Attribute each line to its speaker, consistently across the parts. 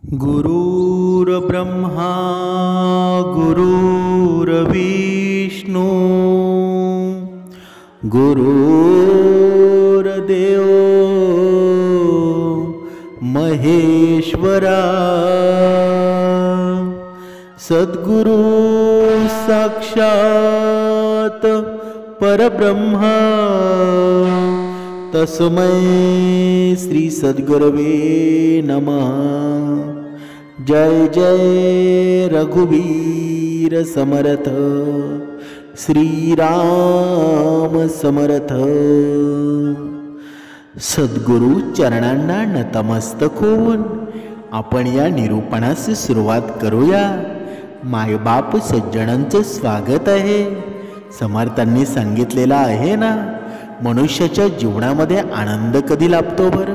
Speaker 1: गुरुर्ब्रह्मा गुरुर्विष्णू गुरुर्देव महेश्वरा सद्गुरु साक्षात परब्रह्मा तस्मै श्री सद्गुरवे नमः। जय जय रघुवीर समर्थ श्री राम समर्थ। सद्गुरु चरणांना नतमस्तक होऊन आपण या निरूपणास सुरुवात करूया। मायबाप सज्जनांचे स्वागत आहे। समर्थांनी सांगितलेलं आहे ना, मनुष्याच्या जीवनामध्ये आनंद कधी लाभतो बरं?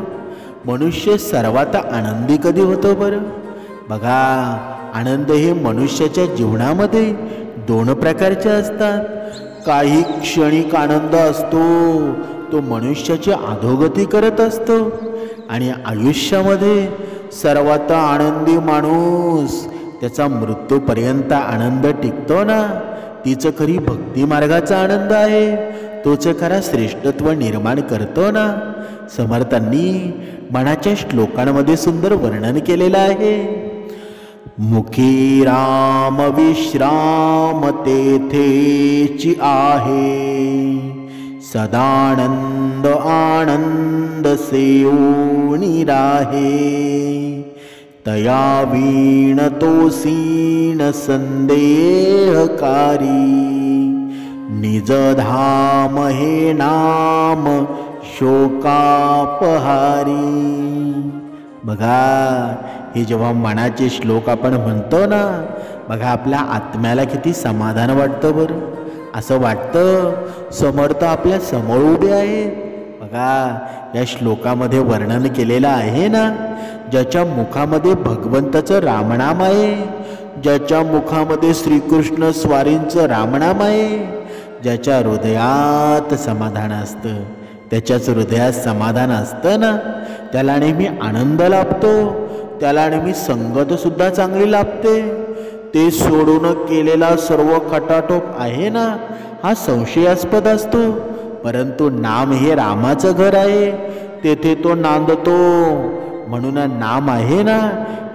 Speaker 1: मनुष्य सर्वात आनंदी कधी होतो बरं? बघा, आनंद हे मनुष्याच्या जीवनामध्ये दोन प्रकारचे असतात। काही क्षणिक आनंद असतो, तो मनुष्याची अधोगती करत असतो, आणि आयुष्यामध्ये सर्वात आनंदी माणूस त्याचा मृत्यूपर्यंत आनंद टिकतो ना, तीच खरी भक्ती मार्गाचा आनंद आहे, तोच खरा श्रेष्ठत्व निर्माण करतो ना। समर्थांनी मनाच्या श्लोकांमध्ये सुंदर वर्णन केलेलं आहे। मुखी राम विश्राम तेथेची आहे, सदानंद आनंद सेऊनी राहे, तया वीण तो सीण संदेहकारी, निज धाम हे नाम शोकापहारी। बघा, हे जेव्हा मनाचे श्लोक आपण म्हणतो ना, बघा आपल्या आत्म्याला किती समाधान वाटतं बरं। असं वाटतं समर्थ आपल्या समोर उभे आहेत। बघा, या श्लोकामध्ये वर्णन केलेलं आहे ना, ज्याच्या मुखामध्ये भगवंताचं रामनाम आहे, ज्याच्या मुखामध्ये श्रीकृष्ण स्वारींचं रामनाम आहे, ज्याच्या हृदयात समाधान असतं, त्याच्याच हृदयात समाधान असतं ना, त्याला नेहमी आनंद लाभतो, त्याला नेहमी संगत सुद्धा चांगली लाभते। ते सोडून केलेला सर्व खटाटोप आहे ना, हा संशयास्पद असतो, परंतु नाम हे रामाचं घर आहे, तेथे तो नांदतो। म्हणून नाम आहे ना,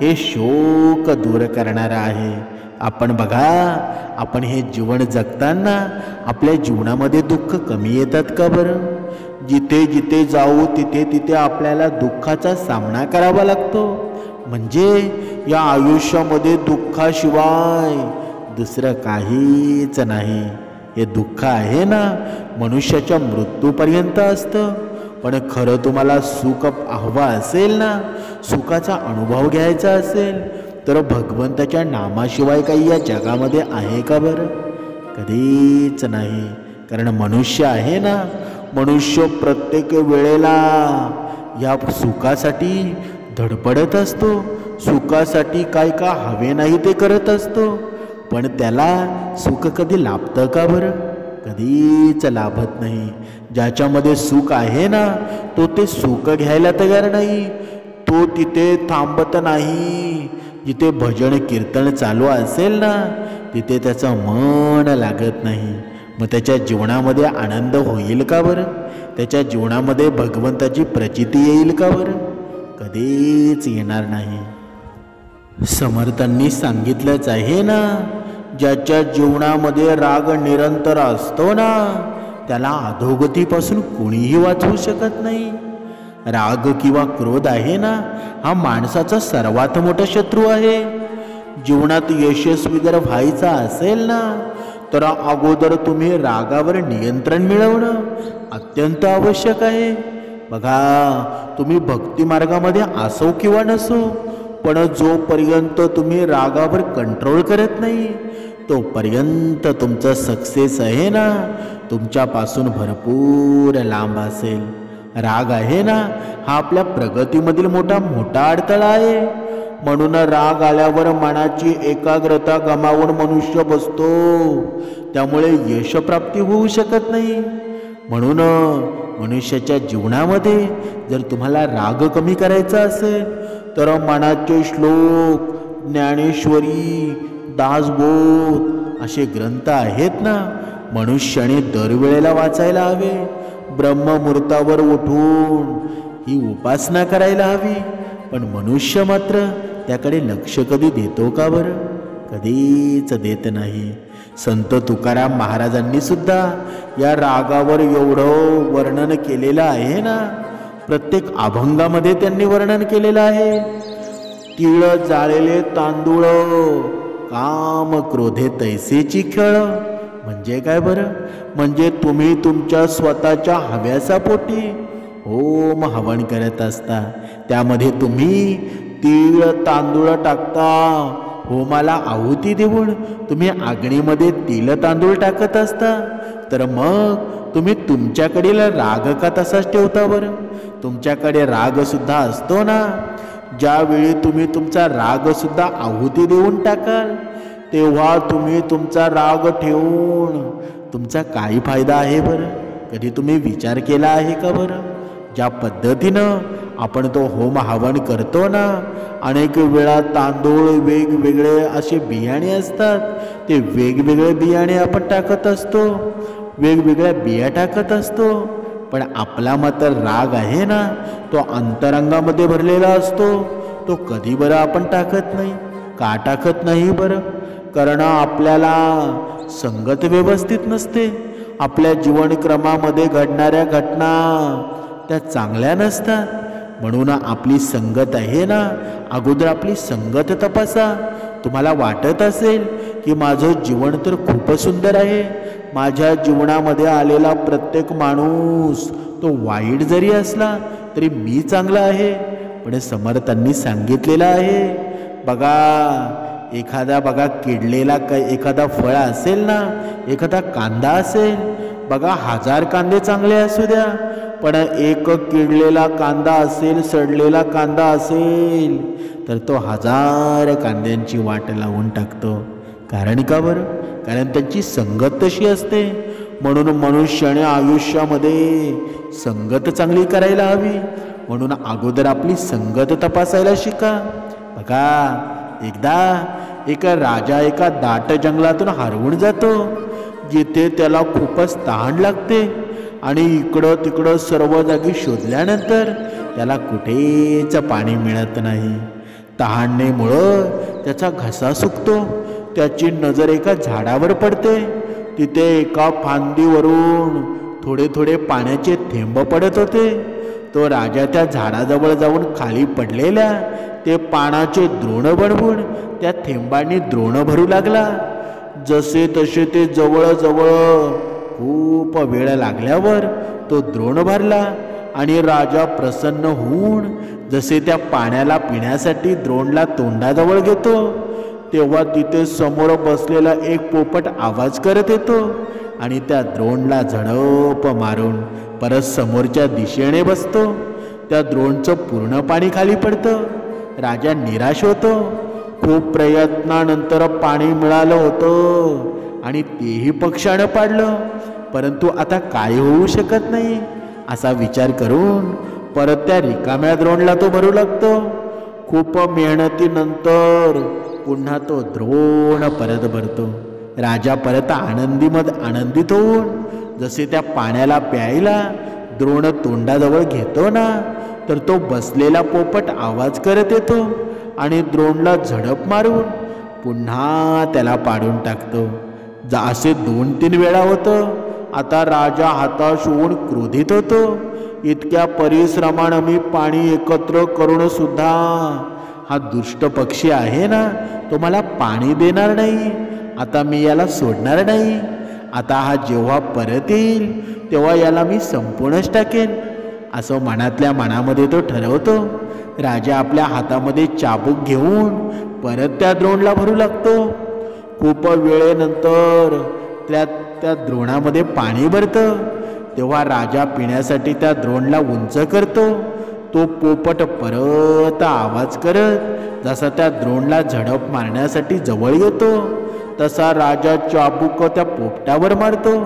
Speaker 1: हे शोक दूर करणारं आहे। आपण बघा, आपण हे जीवन जगताना आपल्या जीवनामध्ये दुःख कमी येतात का बरं? जिथे जिथे जाऊ तिथे तिथे आपल्याला दुःखाचा सामना करावा लागतो। म्हणजे या आयुष्यामध्ये दुःखाशिवाय दुसरं काहीच नाही। हे दुःख आहे ना, मनुष्याच्या मृत्यूपर्यंत असतं। पण खरं तुम्हाला सुख हवं असेल ना, सुखाचा अनुभव घ्यायचा असेल, तर भगवंताच्या नामाशिवाय काही या जगामध्ये आहे का बरं? कधीच नाही। कारण मनुष्य आहे ना, मनुष्य प्रत्येक वेळेला या सुखासाठी धडपडत असतो, सुखासाठी काय का हवे नाही ते करत असतो, पण त्याला सुख कधी लाभतं का बरं? कधीच लाभत नाही। ज्याच्यामध्ये सुख आहे ना, तो ते सुख घ्यायला तयार नाही, तो तिथे थांबत नाही। जिथे भजन कीर्तन चालू असेल ना, तिथे त्याचं मन लागत नाही। मग त्याच्या जीवनामध्ये आनंद होईल का बरं? त्याच्या जीवनामध्ये भगवंताची प्रचिती येईल का बरं? कधीच येणार नाही। समर्थांनी सांगितलंच आहे ना, ज्याच्या जीवनामध्ये राग निरंतर असतो ना, त्याला अधोगतीपासून कोणीही वाचवू शकत नाही। राग किंवा क्रोध आहे ना, हा माणसाचा सर्वात मोठा शत्रू आहे। जीवनात यशस्वी जर व्हायचा असेल ना, तर अगोदर तुम्ही रागावर नियंत्रण मिळवणं अत्यंत आवश्यक आहे। बघा, तुम्ही भक्ती मार्गामध्ये असो किंवा नसो, पण जोपर्यंत तुम्ही रागावर कंट्रोल करत नाही, तोपर्यंत तुमचं सक्सेस आहे ना, तुमच्यापासून भरपूर लांब असेल। राग आहे ना, हा आपल्या प्रगतीमधील मोठा अडथळा आहे। म्हणून राग आल्यावर मनाची एकाग्रता गमावून मनुष्य बसतो, त्यामुळे यशप्राप्ती होऊ शकत नाही। म्हणून मनुष्याच्या जीवनामध्ये जर तुम्हाला राग कमी करायचा असेल तर मनाचे श्लोक, ज्ञानेश्वरी, दासबोध असे ग्रंथ आहेत ना, मनुष्याने दरवेळेला वाचायला हवे. ब्रह्ममुहूर्तावर उठून ही उपासना करायला हवी. पण मनुष्य मात्र त्याकडे लक्ष कधी देतो का बरं? कधीच देत नाही. संत तुकाराम महाराजांनी सुद्धा या रागावर एवढं वर्णन केलेलं आहे ना, प्रत्येक अभंगामध्ये त्यांनी वर्णन केलेलं आहे. तिळ जाळलेले तांदूळ, काम क्रोधे तैसेची खेळ. म्हणजे काय बरं? म्हणजे तुम्ही तुमच्या स्वतःच्या हव्यासा पोटी होम हवन करत असता. त्यामध्ये तुम्ही तीळ तांदूळ टाकता. होमाला आहुती देऊन तुम्ही अग्नीमध्ये तीळ तांदूळ टाकत असता. तर मग तुम्ही तुमच्याकडील राग का तसाच ठेवता बरं? तुमच्याकडे राग सुद्धा असतो ना. ज्यावेळी तुम्ही तुमचा राग सुद्धा आहुती देऊन टाकाल तेव्हा तुम्ही तुमचा राग ठेवून तुमचा काय फायदा आहे बरं? कधी तुम्ही विचार केला आहे का बरं? ज्या पद्धतीनं आपण तो होम हवन करतो ना, अनेक वेळा तांदूळ वेगवेगळे असे बियाणे असतात. ते वेगवेगळे बियाणे आपण टाकत असतो, वेगवेगळ्या बिया टाकत असतो. पण आपला मात्र राग आहे ना, तो अंतरंगामध्ये भरलेला असतो. तो कधी बरं आपण टाकत नाही. का टाकत नाही बरं? कारण आपल्याला संगत व्यवस्थित नसते. आपल्या जीवनक्रमामध्ये घडणाऱ्या घटना त्या चांगल्या नसतात. म्हणून आपली संगत आहे ना, अगोदर आपली संगत तपासा. तुम्हाला वाटत असेल की माझं जीवन तर खूप सुंदर आहे, माझ्या जीवनामध्ये आलेला प्रत्येक माणूस तो वाईट जरी असला तरी मी चांगला आहे. पण समर्थांनी सांगितलेलं आहे बघा, बघा किडलेला एखादा फळ असेल ना, एखादा कांदा असेल, बघा 1000 कांदे चांगले असू द्या, पण एक किडलेला कांदा असेल, सडलेला कांदा असेल तर तो 1000 कांद्यांची वाट लावून टाकतो. कारण का बरं? कारण त्यांची संगत तशी असते. म्हणून मनुष्याने आयुष्यामध्ये संगत चांगली करायला हवी. म्हणून अगोदर आपली संगत तपासायला शिका. बघा, एकदा एक राजा एका दाट जंगलातून हरवून जातो, जिथे त्याला खूपच तहान लागते. आणि इकडं तिकडं सर्व जागी शोधल्यानंतर त्याला कुठेच पाणी मिळत नाही. तहानेमुळं त्याचा घसा सुकतो. त्याची नजर एका झाडावर पडते. तिथे एका फांदीवरून थोडे थोडे पाण्याचे थेंब पडत होते. तो राजा त्या झाडाजवळ जाऊन खाली पडलेल्या ते पाण्याचे द्रोण बनवून त्या थेंबांनी द्रोण भरू लागला. जसे तसे ते जवळजवळ खूप वेळ लागल्यावर तो द्रोण भरला आणि राजा प्रसन्न होऊन जसे त्या पाण्याला पिण्यासाठी द्रोणला तोंडाजवळ घेतो तेव्हा तिथे समोर बसलेला एक पोपट आवाज करत येतो आणि त्या द्रोणला झडप मारून परत समोरच्या दिशेने बसतो. त्या द्रोणचं पूर्ण पाणी खाली पडतं. राजा निराश होतो. खूप प्रयत्नानंतर पाणी मिळालं होतं आणि तेही पक्षानं पाडलं. परंतु आता काय होऊ शकत नाही असा विचार करून परत त्या रिकाम्या द्रोणला तो भरू लागतो. खूप मेहनतीनंतर पुन्हा तो द्रोण परत भरतो. राजा परत आनंदित होऊन जसे त्या पाण्याला प्यायला द्रोण तोंडाजवळ घेतो ना, तर तो बसलेला पोपट आवाज करत येतो आणि द्रोणला झडप मारून पुन्हा त्याला पाडून टाकतो. असे 2-3 वेळा होतं. आता राजा हताश होऊन क्रोधित होतो. इतक्या परिश्रमानं मी पाणी एकत्र करून सुद्धा हा दुष्ट पक्षी आहे ना, तो मला पाणी देणार नाही. आता मी याला सोडणार नाही. आता हा जेव्हा परत येईल तेव्हा याला मी संपूर्णच टाकेन असं मनातल्या मनामध्ये तो ठरवतो. राजा आपल्या हातामध्ये चाबूक घेऊन परत त्या द्रोणला भरू लागतो. खूप वेळेनंतर त्या द्रोणामध्ये पाणी भरतं. तेव्हा राजा पिण्यासाठी त्या द्रोणला उंच करतो. तो पोपट परत आवाज करत जसा त्या द्रोणला झडप मारण्यासाठी जवळ येतो तसा राजा चाबूक त्या पोपटावर मारतो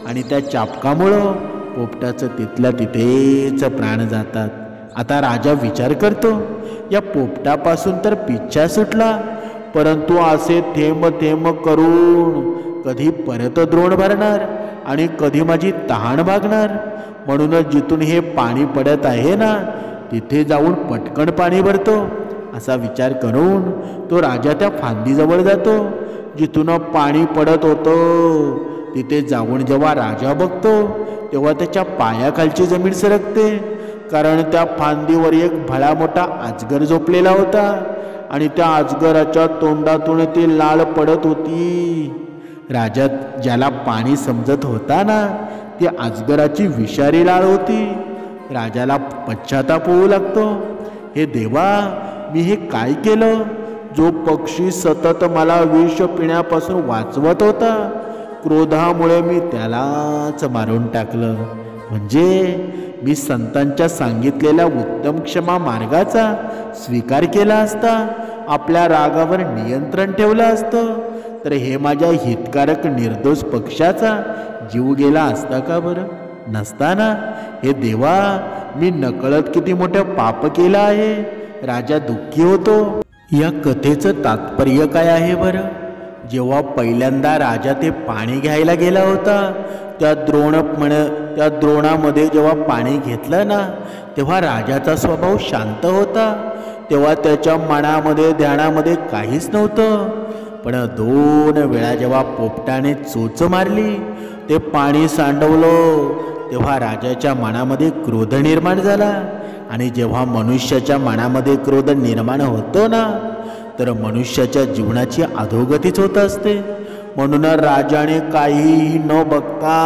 Speaker 1: आणि त्या चाबकामुळं पोपटाचं तिथल्या तिथेच प्राण जातात. आता राजा विचार करतो, या पोपटापासून तर पिच्छा सुटला, परंतु असे थेंब थेंब करून कधी परत द्रोण भरणार आणि कधी माझी तहान भागणार. म्हणूनच जिथून हे पाणी पडत आहे ना, तिथे जाऊन पटकन पाणी भरतो. असा विचार करून तो राजा त्या फांदीजवळ जातो जिथून पाणी पडत होतं. तिथे जाऊन जेव्हा राजा बघतो तेव्हा त्याच्या पायाखालची जमीन सरकते, कारण त्या फांदीवर एक भला मोठा अजगर झोपलेला होता आणि त्या अजगराच्या तोंडातून ती लाळ पडत होती. राजा ज्याला पाणी समजत होता ना, ती अजगराची विषारी लाळ होती. राजाला पश्चाताप होऊ लागतो, हे देवा, मी हे काय केलं? जो पक्षी सतत मला विष पिण्यापासून वाचवत होता, क्रोधामुळे मी त्यालाच मारून टाकलं. म्हणजे मी संतांच्या सांगितलेल्या उत्तम क्षमा मार्गाचा स्वीकार केला असता, आपल्या रागावर नियंत्रण ठेवलं असतं, तर हे माझ्या हितकारक निर्दोष पक्षाचा जीव गेला असता का बरं? नसताना. हे देवा, मी नकळत किती मोठं पाप केलं आहे. राजा दुःखी होतो. या कथेचं तात्पर्य काय आहे बरं? जेव्हा पहिल्यांदा राजा ते पाणी घ्यायला गेला होता, त्या द्रोणामध्ये जेव्हा पाणी घेतलं ना, तेव्हा राजाचा स्वभाव शांत होता. तेव्हा त्याच्या मनामध्ये ध्यानामध्ये काहीच नव्हतं. पण 2 वेळा जेव्हा पोपटाने चोच मारली, ते पाणी सांडवलं, तेव्हा राजाच्या मनामध्ये क्रोध निर्माण झाला. आणि जेव्हा मनुष्याच्या मनामध्ये क्रोध निर्माण होतो ना, तर मनुष्याच्या जीवनाची अधोगतीच होत असते. म्हणून राजाने काहीही न बघता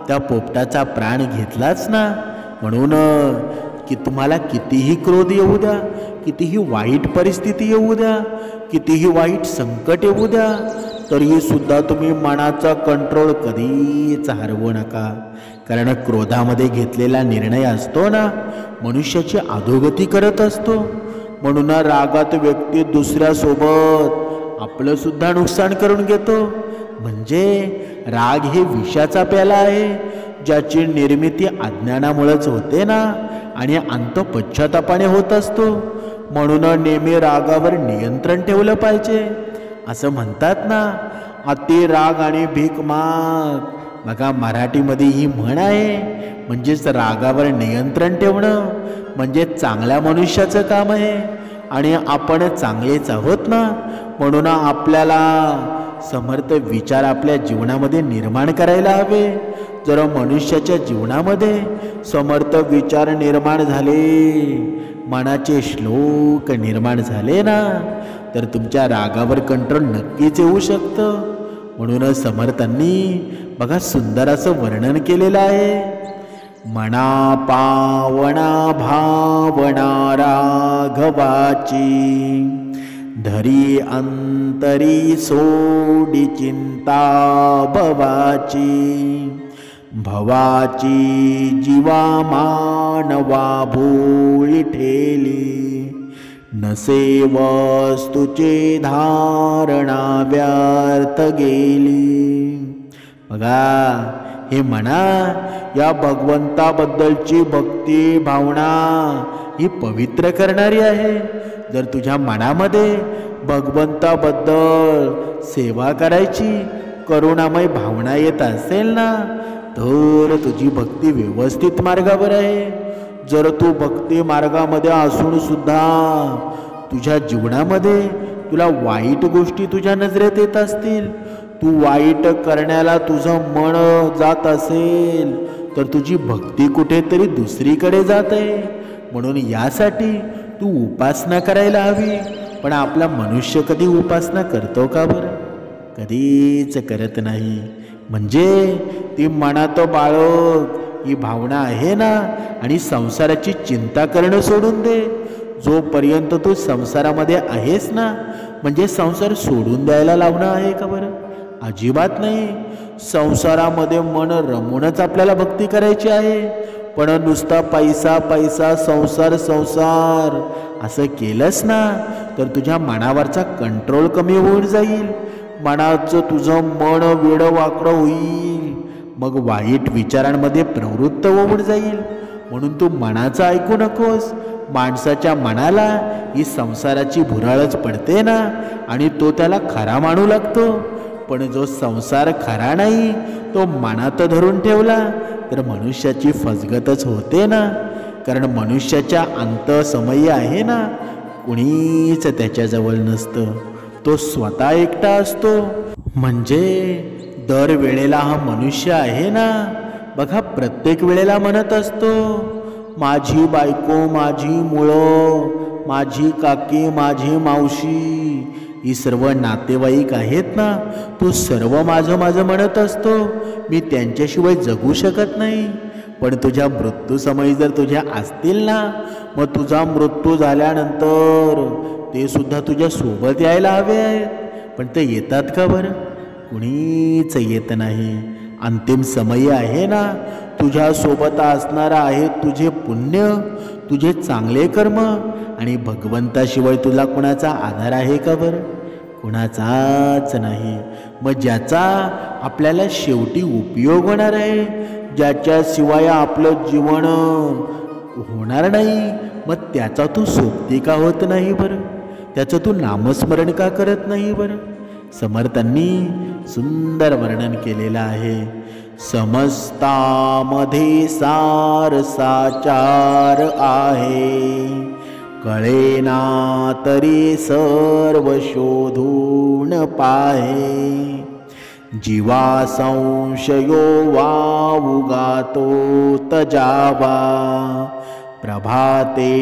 Speaker 1: त्या पोपटाचा प्राण घेतलाच ना. म्हणून की तुम्हाला कितीही क्रोध येऊ द्या, कितीही वाईट परिस्थिती येऊ द्या, कितीही वाईट संकट येऊ द्या, तरीही सुद्धा तुम्ही मनाचा कंट्रोल कधीच हरवू नका. कारण क्रोधामध्ये घेतलेला निर्णय असतो ना, मनुष्याची अधोगती करत असतो. म्हणून रागात व्यक्ती दुसऱ्यासोबत आपलं सुद्धा नुकसान करून घेतो. म्हणजे राग हे विषाचा प्याला आहे, ज्याची निर्मिती अज्ञानामुळेच होते ना, आणि अंत पश्चातापाने होत असतो. म्हणून नेहमी रागावर नियंत्रण ठेवलं पाहिजे. असं म्हणतात ना, अति राग आणि भीक माग. बघा, मराठीमध्ये ही म्हण आहे. म्हणजेच रागावर नियंत्रण ठेवणं म्हणजे चांगल्या मनुष्याचं काम आहे. आणि आपण चांगलेच आहोत ना, म्हणून आपल्याला समर्थ विचार आपल्या जीवनामध्ये निर्माण करायला हवे. जर मनुष्याच्या जीवनामध्ये समर्थ विचार निर्माण झाले, मनाचे श्लोक निर्माण झाले ना, तर तुमच्या रागावर कंट्रोल नक्कीच येऊ शकतं. म्हणून समर्थांनी बघा सुंदर असं वर्णन केलेलं आहे. मना पावना भावना राघवाची, धरी अंतरी सोडी चिंता भवाची. भवाची जीवा मानवा भोळी ठेली, नसे वस्तूचे धारणा व्यर्थ गेली. बघा, हे म्हणा, या भगवंताबद्दलची भक्ती भावना ही पवित्र करणारी आहे. जर तुझ्या मनामध्ये भगवंताबद्दल सेवा करायची करुणामय भावना येत असेल ना, तर तुझी भक्ती व्यवस्थित मार्गावर आहे. जर तू भक्ती मार्गामध्ये असून सुद्धा तुझ्या जीवनामध्ये तुला वाईट गोष्टी तुझ्या नजरेत येत असतील, तू वाईट करण्याला तुझं मन जात असेल, तर तुझी भक्ती कुठेतरी दुसरीकडे जात आहे. म्हणून यासाठी तू उपासना करायला हवी. पण आपला मनुष्य कधी उपासना करतो का बरं? कधीच करत नाही. म्हणजे ती मनात बाळग ही भावना आहे ना, आणि संसाराची चिंता करणं सोडून दे. जोपर्यंत तू संसारामध्ये आहेस ना, म्हणजे संसार सोडून द्यायला लावणं आहे का बरं? अजिबात नाही. संसारामध्ये मन रमूनच आपल्याला भक्ती करायची आहे. पण नुसता पैसा पैसा, संसार संसार असं केलंस ना, तर तुझ्या मनावरचा कंट्रोल कमी होऊन जाईल. मनाचं तुझं मन वेडं वाकडं होईल. मग वाईट विचारांमध्ये प्रवृत्त होऊन जाईल. म्हणून तू मनाचं ऐकू नकोस. माणसाच्या मनाला ही संसाराची भुराळच पडते ना, आणि तो त्याला खरा मानू लागतो. पण जो संसार खरा नाही तो मनात धरून ठेवला तर मनुष्याची फसगतच होते ना. कारण मनुष्याच्या अंतसमयी आहे ना, कुणीच त्याच्याजवळ नसतं. तो स्वतः एकटा असतो. म्हणजे दर वेळेला हा मनुष्य आहे ना, बघा प्रत्येक वेळेला म्हणत असतो, माझी बायको, माझी मुलं, माझी काकी, माझी मावशी, ही सर्व नातेवाईक आहेत ना, तो सर्व माझं माझं म्हणत असतो. मी त्यांच्याशिवाय जगू शकत नाही. पण तुझ्या मृत्यूसमयी जर तुझ्या असतील ना, मग तुझा मृत्यू झाल्यानंतर ते सुद्धा तुझ्या सोबत यायला हवे आहेत. पण ते येतात का बरं? कुणीच येत नाही. अंतिम समयी आहे ना, तुझ्या सोबत असणारा आहे तुझे पुण्य, तुझे चांगले कर्म, आणि भगवंताशिवाय तुला कुणाचा आधार आहे का बरं? कुणाचाच नाही. मग ज्याचा आपल्याला शेवटी उपयोग होणार आहे, ज्याच्याशिवाय आपलं जीवन होणार नाही, मग त्याचा तू सोबती का होत नाही बरं? त्याचं तू नामस्मरण का करत नाही बरं? समर्थांनी सुंदर वर्णन केलेलं आहे. समस्तामध्ये सार साचार आहे, कळेना तरी सर्व शोधून पाहे. जीवा संशयो वावुगातो तजावा, प्रभाते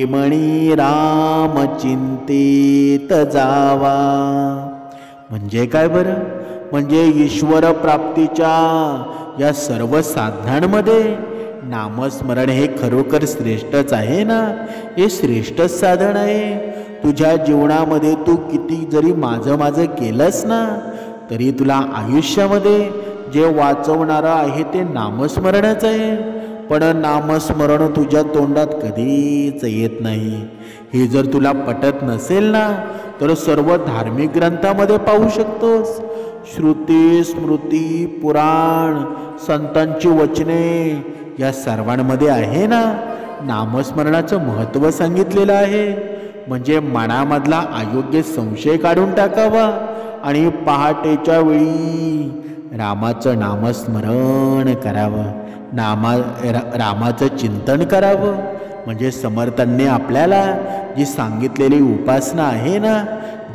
Speaker 1: मणी राम चिंतित जावा. म्हणजे काय बरं? म्हणजे ईश्वर प्राप्तीच्या या सर्व साधनांमध्ये नामस्मरण हे खरोखर श्रेष्ठच आहे ना. हे श्रेष्ठच साधन आहे. तुझ्या जीवनामध्ये तू किती जरी माझं माझं केलंस ना, तरी तुला आयुष्यामध्ये जे वाचवणारं आहे ते नामस्मरणच आहे. पण नामस्मरण तुझ्या तोंडात कधीच येत नाही. हे जर तुला पटत नसेल ना, तर सर्व धार्मिक ग्रंथामध्ये पाहू शकतोस. श्रुती, स्मृती, पुराण, संतांची वचने, या सर्वांमध्ये आहे ना, नामस्मरणाचं महत्त्व सांगितलेलं आहे. म्हणजे मनामधला अयोग्य संशय काढून टाकावा आणि पहाटेच्या वेळी रामाचं नामस्मरण करावं, रामाचं चिंतन करावं. म्हणजे समर्थांनी आपल्याला जी सांगितलेली उपासना आहे ना,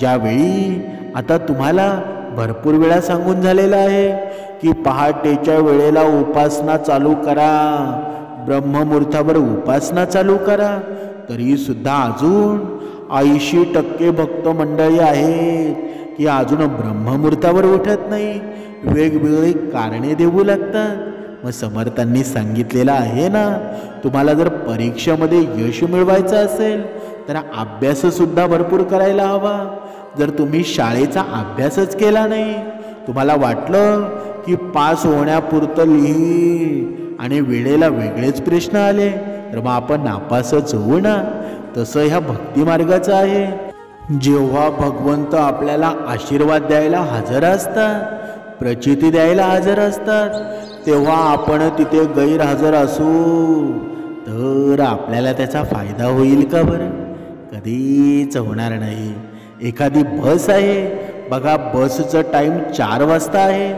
Speaker 1: ज्यावेळी आता तुम्हाला भरपूर वेळा सांगून झालेलं आहे की पहाटेच्या वेळेला उपासना चालू करा, ब्रह्ममुहूर्तावर उपासना चालू करा, तरीसुद्धा अजून 80% भक्त मंडळी आहेत की अजून ब्रह्ममुहूर्तावर उठत नाही, वेगवेगळी कारणे देऊ लागतात. मग समर्थांनी सांगितलेलं आहे ना, तुम्हाला जर परीक्षेमध्ये यश मिळवायचं असेल तर अभ्याससुद्धा भरपूर करायला हवा. जर तुम्ही शाळेचा अभ्यासच केला नाही, तुम्हाला वाटलं की पास होण्यापुरतं लिही आणि वेळेला वेगळेच प्रश्न आले, तर मग आपण नापासच होऊ ना. तसं ह्या भक्तिमार्गाचं आहे. जेव्हा भगवंत आपल्याला आशीर्वाद द्यायला हजर असतात, प्रचिती द्यायला हजर असतात, तेव्हा आपण तिथे गैरहजर असू तर आपल्याला त्याचा फायदा होईल का बरं? कधीच होणार नाही. एखादी बस आहे बघा, बसचं टाईम 4 वाजता आहे,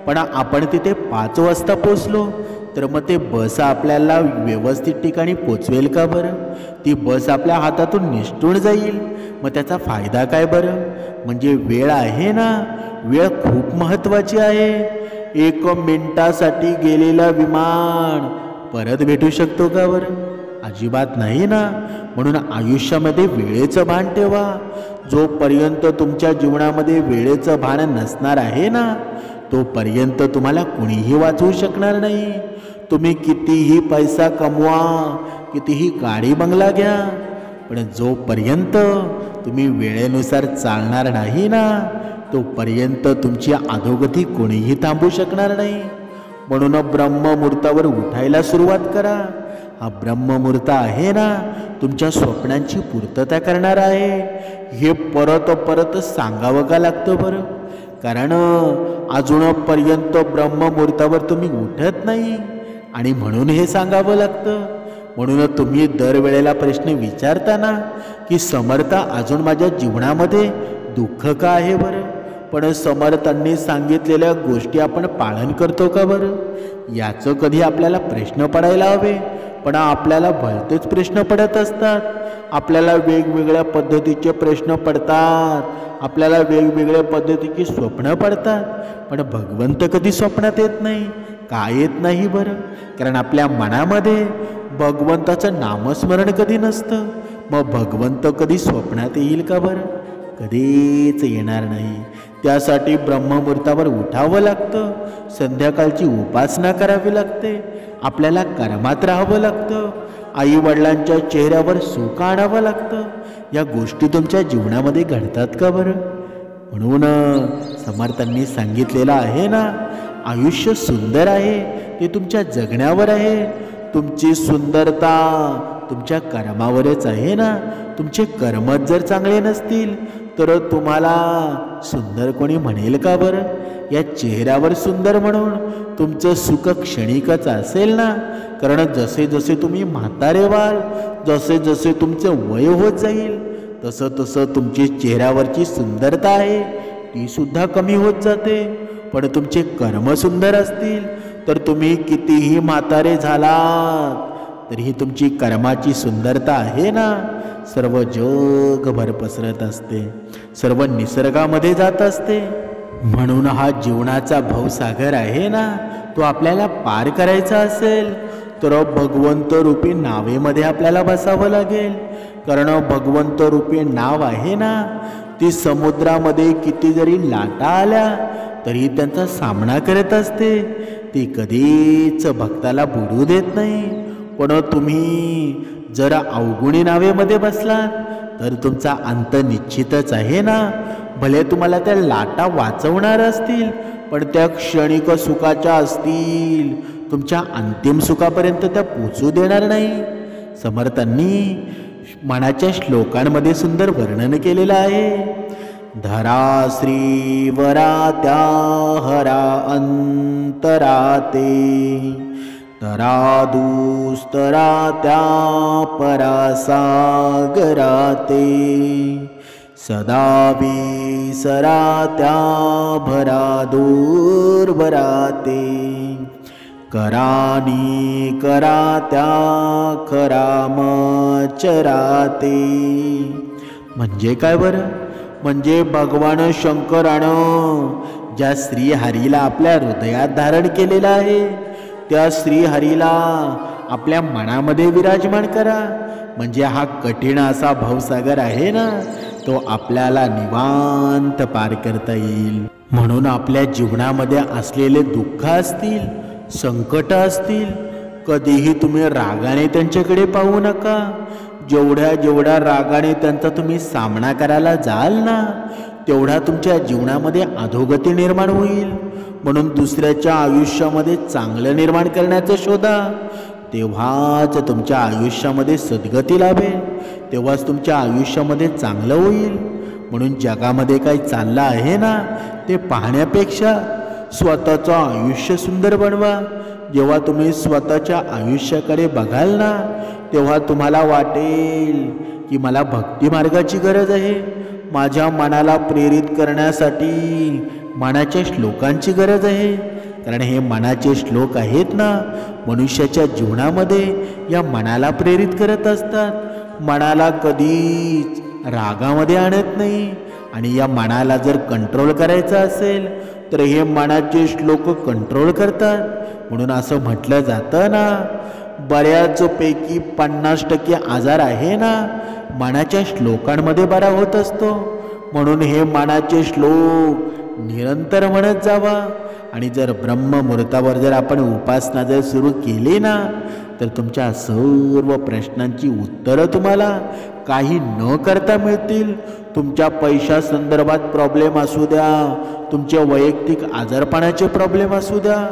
Speaker 1: पण आपण तिथे 5 वाजता पोचलो, तर मग ते बस आपल्याला व्यवस्थित ठिकाणी पोचवेल का बरं? ती बस आपल्या हातातून निसटून जाईल. मग त्याचा फायदा काय बरं? म्हणजे वेळ आहे ना, वेळ खूप महत्त्वाची आहे. 1 मिनिटासाठी गेलेला विमान परत भेटू शकतो का बरं? अजिबात नाही ना. म्हणून आयुष्यामध्ये वेळेचं भान ठेवा. जोपर्यंत तुमच्या जीवनामध्ये वेळेचं भान नसणार आहे ना, तोपर्यंत तुम्हाला कुणीही वाचवू शकणार नाही. तुम्ही कितीही पैसा कमवा, कितीही गाडी बंगला घ्या, पण जोपर्यंत तुम्ही वेळेनुसार चालणार नाही ना, तोपर्यंत तुमची अधोगती कोणीही थांबू शकणार नाही. म्हणून ब्रह्ममुहूर्तावर उठायला सुरुवात करा. हा ब्रह्ममुहूर्त आहे ना, तुमच्या स्वप्नांची पूर्तता करणार आहे. हे परत परत सांगावं का लागतं बरं? कारण अजूनपर्यंत ब्रह्ममुहूर्तावर तुम्ही उठत नाही आणि म्हणून हे सांगावं लागतं. म्हणून तुम्ही दरवेळेला प्रश्न विचारताना की समर्था अजून माझ्या जीवनामध्ये दुःख का आहे बरं, पण समर्थांनी सांगितलेल्या गोष्टी आपण पालन करतो का बरं, याचं कधी आपल्याला प्रश्न पडायला हवे. पण आपल्याला भलतेच प्रश्न पडत असतात. आपल्याला वेगवेगळ्या पद्धतीचे प्रश्न पडतात, आपल्याला वेगवेगळ्या पद्धतीची स्वप्न पडतात. पण भगवंत कधी स्वप्नात येत नाही. का येत नाही बरं? कारण आपल्या मनामध्ये भगवंताचं नामस्मरण कधी नसतं. मग भगवंत कधी स्वप्नात येईल का बरं? कधीच येणार नाही. त्यासाठी ब्रह्ममुहूर्तावर उठावं लागतं, संध्याकाळची उपासना करावी लागते, आपल्याला कर्मात राहावं लागतं, आई वडिलांच्या चेहऱ्यावर सुख आणावं लागतं. या गोष्टी तुमच्या जीवनामध्ये घडतात का बरं? म्हणून समर्थांनी सांगितलेलं आहे ना, आयुष्य सुंदर आहे ते तुमच्या जगण्यावर आहे. तुमची सुंदरता तुमच्या कर्मावरच आहे ना. तुमचे कर्मच जर चांगले नसतील तर तुम्हाला सुंदर कोणी म्हणेल का बरं? या चेहऱ्यावर सुंदर म्हणून तुमचं सुख क्षणिकच असेल ना. कारण जसे जसे तुम्ही म्हातारे व्हाल, जसे जसे तुमचं वय होत जाईल, तसं तसं तुमची चेहऱ्यावरची सुंदरता आहे ती सुद्धा कमी होत जाते. पण तुमचे कर्म सुंदर असतील तर तुम्ही कितीही म्हातारे झालात तरीही तुमची कर्माची सुंदरता आहे ना, सर्व जगभर पसरत असते, सर्व निसर्गामध्ये जात असते. म्हणून हा जीवनाचा भवसागर आहे ना, तो आपल्याला पार करायचा असेल तर भगवंत रूपी नावेमध्ये आपल्याला बसावं लागेल. कारण भगवंत रूपी नाव आहे ना, ती समुद्रामध्ये किती जरी लाटा आल्या तरी त्यांचा सामना करत असते. ती कधीच भक्ताला बुडू देत नाही. पण तुम्ही जर अवगुणी नावेमध्ये बसलात तर तुमचा अंत निश्चितच आहे ना. भले तुम्हाला त्या लाटा वाचवणार असतील पण त्या क्षणिक सुखाच्या असतील, तुमच्या अंतिम सुखापर्यंत त्या पोचू देणार नाही. समर्थांनी मनाच्या श्लोकांमध्ये सुंदर वर्णन केलेलं आहे. धरा श्रीवरा त्या हरा अंतराते, तरा दुस्तरा त्या परासागराते, सदा विसरा त्या भरा दूरभराते, करानी करा त्या खरामचराते. म्हणजे काय बरं? म्हणजे भगवान शंकरानं ज्या श्रीहरीला आपल्या हृदयात धारण केलेलं आहे त्या श्रीहरीला आपल्या मनामध्ये विराजमान करा. म्हणजे हा कठीण असा भवसागर आहे ना, तो आपल्याला निवांत पार करता येईल. म्हणून आपल्या जीवनामध्ये असलेले दुःख असतील, संकट असतील, कधीही तुम्ही रागाने त्यांच्याकडे पाहू नका. जेवढ्या जेवढ्या रागाने त्यांचा तुम्ही सामना करायला जाल ना, तेवढा तुमच्या जीवनामध्ये अधोगती निर्माण होईल. म्हणून दुसऱ्याच्या आयुष्यामध्ये चांगलं निर्माण करण्याचं शोधा, तेव्हाच तुमच्या आयुष्यामध्ये सद्गती लाभेल, तेव्हाच तुमच्या आयुष्यामध्ये चांगलं होईल. म्हणून जगामध्ये काही चाललं आहे ना, ते पाहण्यापेक्षा स्वतःचं आयुष्य सुंदर बनवा. जेव्हा तुम्ही स्वतःच्या आयुष्याकडे बघाल ना, तेव्हा तुम्हाला वाटेल की मला भक्ती मार्गाची गरज आहे, माझ्या मनाला प्रेरित करण्यासाठी मनाच्या श्लोकांची गरज आहे. कारण हे मनाचे श्लोक आहेत ना, मनुष्याच्या जीवनामध्ये या मनाला प्रेरित करत असतात, मनाला कधीच रागामध्ये आणत नाही. आणि या मनाला जर कंट्रोल करायचं असेल तर हे मनाचे श्लोक कंट्रोल करतात. म्हणून असं म्हटलं जातं ना, बऱ्याचपैकी 50% आजार आहे ना मनाच्या श्लोकांमध्ये बरा होत असतो. म्हणून हे मनाचे श्लोक निरंतर म्हणत जावा. आणि जर ब्रह्ममुहूर्तावर जर आपण उपासना जर सुरू केली ना, तर तुमच्या सर्व प्रश्नांची उत्तरं तुम्हाला काही न करता मिळतील. तुमच्या पैशा संदर्भात प्रॉब्लेम असू द्या, तुमच्या वैयक्तिक आजारपणाचे प्रॉब्लेम असू द्या,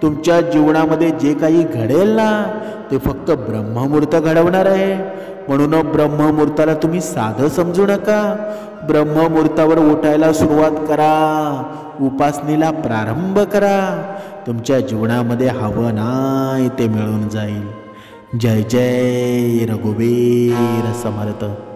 Speaker 1: तुमच्या जीवनामध्ये जे काही घडेल ना, ते फक्त ब्रह्ममुहूर्त घडवणार आहे. म्हणून ब्रह्ममुहूर्ताला तुम्ही साधं समजू नका. ब्रह्ममुहूर्तावर उठायला सुरुवात करा, उपासनेला प्रारंभ करा. तुमच्या जीवनामध्ये हवं नाही ते मिळून जाईल. जय जय रघुवीर समर्थ.